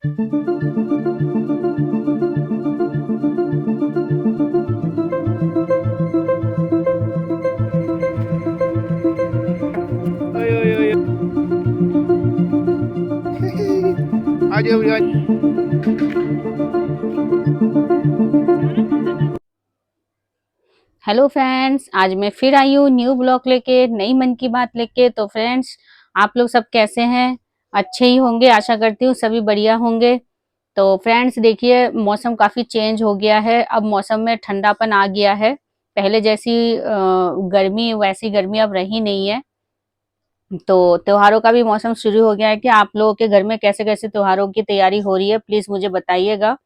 ओए ओए ओए आ जाओ यार। हेलो फ्रेंड्स, आज मैं फिर आई हूँ न्यू ब्लॉग लेके, नई मन की बात लेके। तो फ्रेंड्स, आप लोग सब कैसे हैं? अच्छे ही होंगे, आशा करती हूँ सभी बढ़िया होंगे। तो फ्रेंड्स देखिए, मौसम काफी चेंज हो गया है। अब मौसम में ठंडापन आ गया है। पहले जैसी गर्मी, वैसी गर्मी अब रही नहीं है। तो त्योहारों का भी मौसम शुरू हो गया है कि आप लोगों के घर में कैसे कैसे त्योहारों की तैयारी हो रही है, प्लीज मुझे बताइएगा।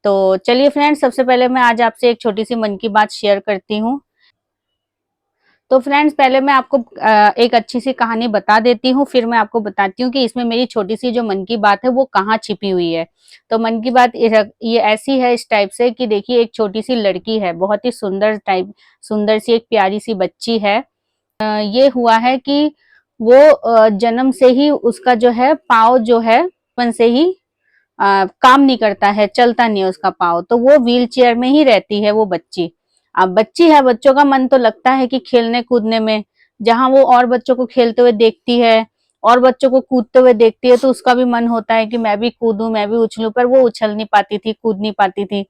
तो चलिए फ्रेंड्स, सबसे पहले मैं आज आपसे एक छोटी सी मन की बात शेयर करती हूँ। तो फ्रेंड्स, पहले मैं आपको एक अच्छी सी कहानी बता देती हूँ, फिर मैं आपको बताती हूँ कि इसमें मेरी छोटी सी जो मन की बात है वो कहाँ छिपी हुई है। तो मन की बात ये ऐसी है, इस टाइप से कि देखिए, एक छोटी सी लड़की है, बहुत ही सुंदर सी एक प्यारी सी बच्ची है। ये हुआ है कि वो जन्म से ही उसका जो है पाँव जो है बचपन से ही काम नहीं करता है, चलता नहीं है उसका पाँव, तो वो व्हील चेयर में ही रहती है वो बच्ची। अब बच्ची है, बच्चों का मन तो लगता है कि खेलने कूदने में। जहां वो और बच्चों को खेलते हुए देखती है और बच्चों को कूदते हुए देखती है, तो उसका भी मन होता है कि मैं भी कूदूं, मैं भी उछलूं, पर वो उछल नहीं पाती थी, कूद नहीं पाती थी।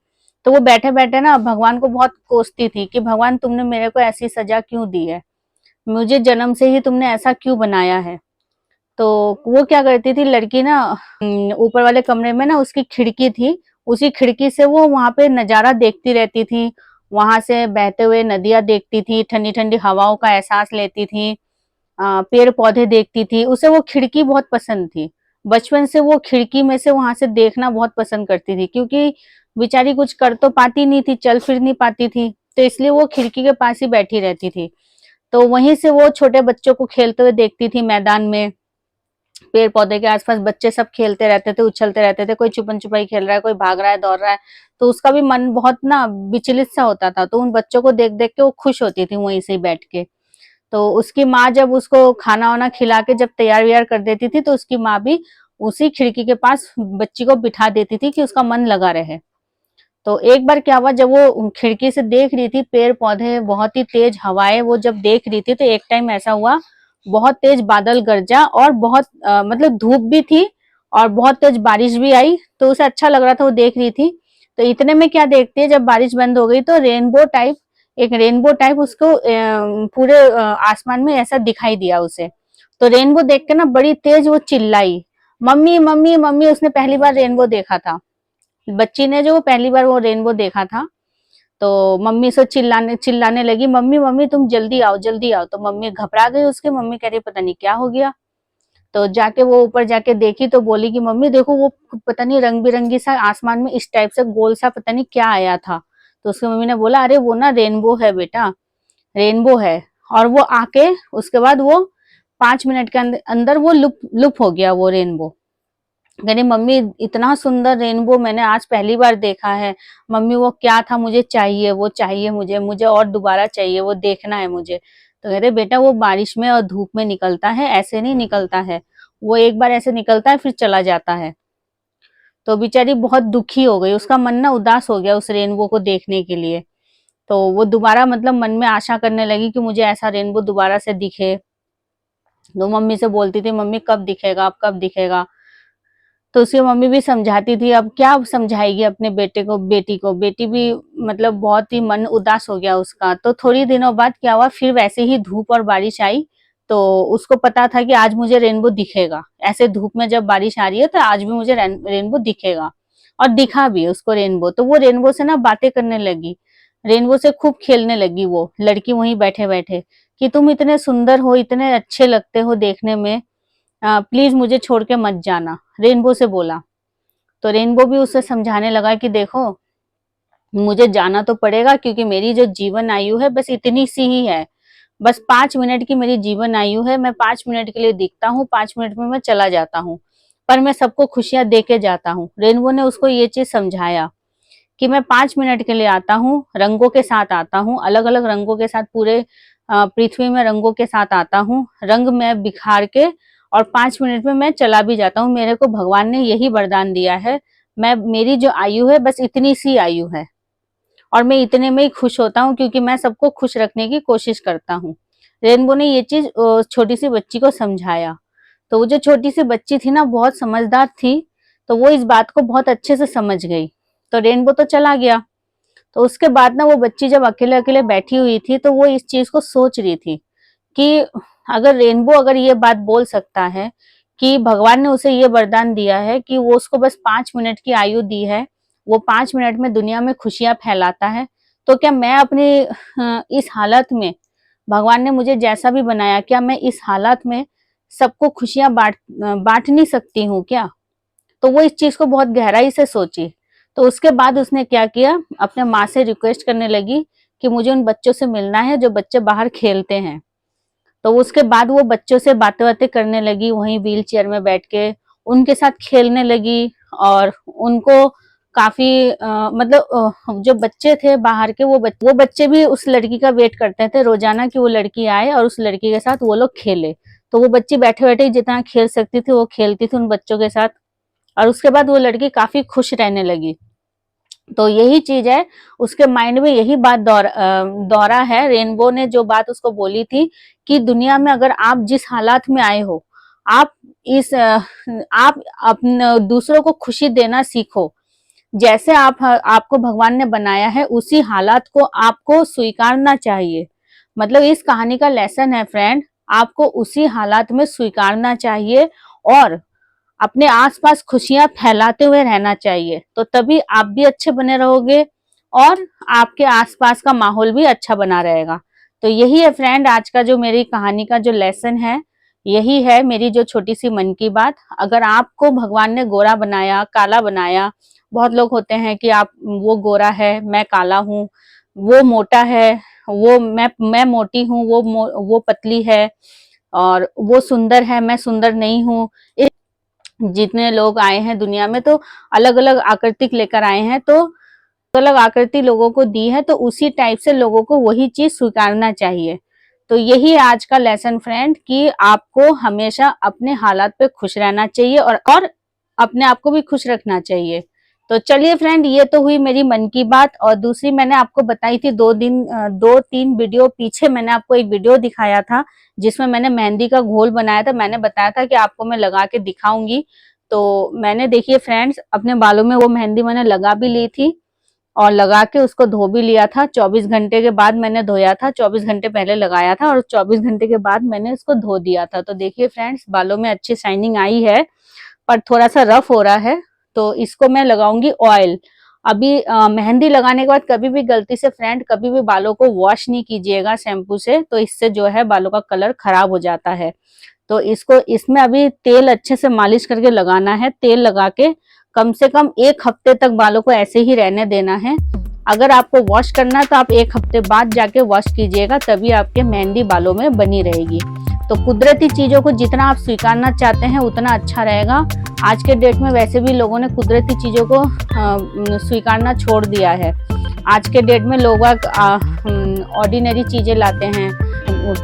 तो वो बैठे बैठे ना भगवान को बहुत कोसती थी कि भगवान, तुमने मेरे को ऐसी सजा क्यों दी है, मुझे जन्म से ही तुमने ऐसा क्यों बनाया है। तो वो क्या करती थी लड़की ना, ऊपर वाले कमरे में ना उसकी खिड़की थी, उसी खिड़की से वो वहां पे नजारा देखती रहती थी। वहां से बहते हुए नदियां देखती थी, ठंडी ठंडी हवाओं का एहसास लेती थी, पेड़ पौधे देखती थी। उसे वो खिड़की बहुत पसंद थी। बचपन से वो खिड़की में से वहां से देखना बहुत पसंद करती थी, क्योंकि बेचारी कुछ कर तो पाती नहीं थी, चल फिर नहीं पाती थी, तो इसलिए वो खिड़की के पास ही बैठी रहती थी। तो वहीं से वो छोटे बच्चों को खेलते हुए देखती थी मैदान में। पेड़ पौधे के आसपास बच्चे सब खेलते रहते थे, उछलते रहते थे, कोई छुपन छुपाई खेल रहा है, कोई भाग रहा है, दौड़ रहा है। तो उसका भी मन बहुत ना विचलित सा होता था, तो उन बच्चों को देख देख के वो खुश होती थी वहीं से ही बैठ के। तो उसकी माँ जब उसको खाना वाना खिला के जब तैयार व्यार कर देती थी, तो उसकी माँ भी उसी खिड़की के पास बच्ची को बिठा देती थी कि उसका मन लगा रहे। तो एक बार क्या हुआ, जब वो खिड़की से देख रही थी पेड़ पौधे, बहुत ही तेज हवाएं वो जब देख रही थी, तो एक टाइम ऐसा हुआ, बहुत तेज बादल गरजा और बहुत मतलब धूप भी थी और बहुत तेज बारिश भी आई। तो उसे अच्छा लग रहा था, वो देख रही थी। तो इतने में क्या देखती है, जब बारिश बंद हो गई तो रेनबो टाइप उसको पूरे आसमान में ऐसा दिखाई दिया उसे। तो रेनबो देख के ना बड़ी तेज वो चिल्लाई, मम्मी मम्मी मम्मी। उसने पहली बार रेनबो देखा था, बच्ची ने जो पहली बार वो रेनबो देखा था। तो मम्मी से चिल्लाने चिल्लाने लगी, मम्मी मम्मी तुम जल्दी आओ जल्दी आओ। तो मम्मी घबरा गई उसके, मम्मी कह रही पता नहीं क्या हो गया। तो जाके वो ऊपर जाके देखी तो बोली कि मम्मी देखो, वो पता नहीं रंग बिरंगी सा आसमान में इस टाइप से गोल सा पता नहीं क्या आया था। तो उसकी मम्मी ने बोला, अरे वो ना रेनबो है बेटा, रेनबो है। और वो आके उसके बाद वो 5 मिनट के अंदर वो लुप हो गया वो रेनबो। कहनी मम्मी, इतना सुंदर रेनबो मैंने आज पहली बार देखा है। मम्मी वो क्या था, मुझे चाहिए, वो चाहिए, मुझे मुझे और दोबारा चाहिए, वो देखना है मुझे। तो कह रहे बेटा, वो बारिश में और धूप में निकलता है, ऐसे नहीं निकलता है। वो एक बार ऐसे निकलता है फिर चला जाता है। तो बेचारी बहुत दुखी हो गई, उसका मन ना उदास हो गया उस रेनबो को देखने के लिए। तो वो दोबारा मतलब मन में आशा करने लगी कि मुझे ऐसा रेनबो दोबारा से दिखे। तो मम्मी से बोलती थी, मम्मी कब दिखेगा, अब कब दिखेगा। तो उसकी मम्मी भी समझाती थी, अब क्या समझाएगी अपने बेटे को, बेटी को, बेटी भी मतलब बहुत ही मन उदास हो गया उसका। तो थोड़ी दिनों बाद क्या हुआ, फिर वैसे ही धूप और बारिश आई। तो उसको पता था कि आज मुझे रेनबो दिखेगा, ऐसे धूप में जब बारिश आ रही है तो आज भी मुझे रेनबो दिखेगा। और दिखा भी उसको रेनबो। तो वो रेनबो से ना बातें करने लगी, रेनबो से खूब खेलने लगी वो लड़की वहीं बैठे बैठे, कि तुम इतने सुंदर हो, इतने अच्छे लगते हो देखने में, प्लीज मुझे छोड़ के मत जाना, रेनबो से बोला। तो रेनबो भी उसे समझाने लगा कि देखो, मुझे जाना तो पड़ेगा, क्योंकि मेरी जो जीवन आयु है बस इतनी सी ही है। बस 5 मिनट की मेरी जीवन आयु है, मैं 5 मिनट के लिए दिखता हूँ, 5 मिनट में मैं चला जाता हूँ। पर मैं सबको खुशियां दे के जाता हूँ। रेनबो ने उसको ये चीज समझाया कि मैं 5 मिनट के लिए आता हूँ, रंगों के साथ आता हूँ, अलग अलग रंगों के साथ, पूरे पृथ्वी में रंगों के साथ आता हूँ, रंग मैं बिखार के और 5 मिनट में मैं चला भी जाता हूँ। मेरे को भगवान ने यही वरदान दिया है। मेरी जो आयु है बस इतनी सी आयु है और मैं इतने में ही खुश होता हूँ, क्योंकि मैं सबको खुश रखने की कोशिश करता हूँ। रेनबो ने ये चीज छोटी सी बच्ची को समझाया। तो वो जो छोटी सी बच्ची थी ना, बहुत समझदार थी, तो वो इस बात को बहुत अच्छे से समझ गई। तो रेनबो तो चला गया। तो उसके बाद ना वो बच्ची जब अकेले अकेले बैठी हुई थी, तो वो इस चीज को सोच रही थी कि अगर रेनबो अगर ये बात बोल सकता है कि भगवान ने उसे ये वरदान दिया है कि वो उसको बस 5 मिनट की आयु दी है, वो 5 मिनट में दुनिया में खुशियां फैलाता है, तो क्या मैं अपनी इस हालत में, भगवान ने मुझे जैसा भी बनाया, क्या मैं इस हालत में सबको खुशियां बांट नहीं सकती हूँ क्या? तो वो इस चीज को बहुत गहराई से सोची। तो उसके बाद उसने क्या किया, अपने माँ से रिक्वेस्ट करने लगी कि मुझे उन बच्चों से मिलना है जो बच्चे बाहर खेलते हैं। तो उसके बाद वो बच्चों से बातें बातें करने लगी, वहीं व्हील चेयर में बैठ के उनके साथ खेलने लगी। और उनको काफी मतलब जो बच्चे थे बाहर के, वो बच्चे भी उस लड़की का वेट करते थे रोजाना कि वो लड़की आए और उस लड़की के साथ वो लोग खेले। तो वो बच्ची बैठे बैठे जितना खेल सकती थी वो खेलती थी उन बच्चों के साथ, और उसके बाद वो लड़की काफी खुश रहने लगी। तो यही चीज है, उसके माइंड में यही बात दौरा है। रेनबो ने जो बात उसको बोली थी कि दुनिया में अगर आप जिस हालात में आए हो, आप आप अपने दूसरों को खुशी देना सीखो। जैसे आपको भगवान ने बनाया है उसी हालात को आपको स्वीकारना चाहिए। मतलब इस कहानी का लेसन है फ्रेंड, आपको उसी हालात में स्वीकारना चाहिए और अपने आसपास खुशियां फैलाते हुए रहना चाहिए। तो तभी आप भी अच्छे बने रहोगे और आपके आसपास का माहौल भी अच्छा बना रहेगा। तो यही है फ्रेंड, आज का जो मेरी कहानी का जो लेसन है, यही है मेरी जो छोटी सी मन की बात। अगर आपको भगवान ने गोरा बनाया, काला बनाया, बहुत लोग होते हैं कि आप वो गोरा है मैं काला हूँ, वो मोटा है, वो मैं मोटी हूँ, वो पतली है, और वो सुंदर है मैं सुंदर नहीं हूँ। जितने लोग आए हैं दुनिया में तो अलग अलग आकृति लेकर आए हैं, तो अलग आकृति लोगों को दी है, तो उसी टाइप से लोगों को वही चीज स्वीकारना चाहिए। तो यही है आज का लेसन फ्रेंड, कि आपको हमेशा अपने हालात पे खुश रहना चाहिए और अपने आप को भी खुश रखना चाहिए। तो चलिए फ्रेंड, ये तो हुई मेरी मन की बात। और दूसरी मैंने आपको बताई थी 2-3 वीडियो पीछे मैंने आपको एक वीडियो दिखाया था जिसमें मैंने मेहंदी का घोल बनाया था। मैंने बताया था कि आपको मैं लगा के दिखाऊंगी। तो मैंने देखिए फ्रेंड्स अपने बालों में वो मेहंदी मैंने लगा भी ली थी और लगा के उसको धो भी लिया था। 24 घंटे के बाद मैंने धोया था, 24 घंटे पहले लगाया था और 24 घंटे के बाद मैंने इसको धो दिया था। तो देखिए फ्रेंड्स बालों में अच्छी शाइनिंग आई है, पर थोड़ा सा रफ हो रहा है। तो इसको मैं लगाऊंगी ऑयल। अभी मेहंदी लगाने के बाद कभी भी गलती से फ्रेंड कभी भी बालों को वॉश नहीं कीजिएगा शैम्पू से, तो इससे जो है बालों का कलर खराब हो जाता है। तो इसमें अभी तेल अच्छे से मालिश करके लगाना है। तेल लगा के कम से कम 1 हफ्ते तक बालों को ऐसे ही रहने देना है। अगर आपको वॉश करना है तो आप 1 हफ्ते बाद जाके वॉश कीजिएगा, तभी आपके मेहंदी बालों में बनी रहेगी। तो कुदरती चीजों को जितना आप स्वीकारना चाहते हैं उतना अच्छा रहेगा। आज के डेट में वैसे भी लोगों ने कुदरती चीजों को स्वीकारना छोड़ दिया है। आज के डेट में लोग ऑर्डिनरी चीजें लाते हैं,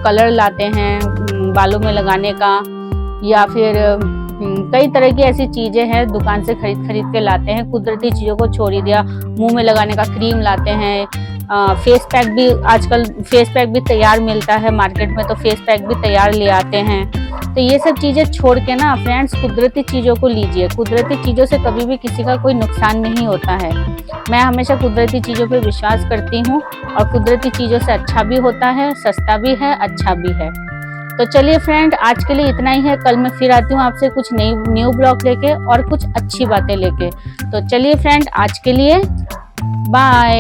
कलर लाते हैं बालों में लगाने का, या फिर कई तरह की ऐसी चीजें हैं दुकान से खरीद के लाते हैं। कुदरती चीजों को छोड़ ही दिया। मुंह में लगाने का क्रीम लाते हैं, फेस पैक भी आजकल फेस पैक भी तैयार मिलता है मार्केट में, तो फेस पैक भी तैयार ले आते हैं। तो ये सब चीजें छोड़ के ना फ्रेंड्स कुदरती चीजों को लीजिए। कुदरती चीजों से कभी भी किसी का कोई नुकसान नहीं होता है। मैं हमेशा कुदरती चीजों पे विश्वास करती हूँ और कुदरती चीजों से अच्छा भी होता है, सस्ता भी है, अच्छा भी है। तो चलिए फ्रेंड आज के लिए इतना ही है। कल मैं फिर आती हूँ आपसे कुछ न्यू ब्लॉग लेके और कुछ अच्छी बातें लेके। तो चलिए फ्रेंड आज के लिए बाय।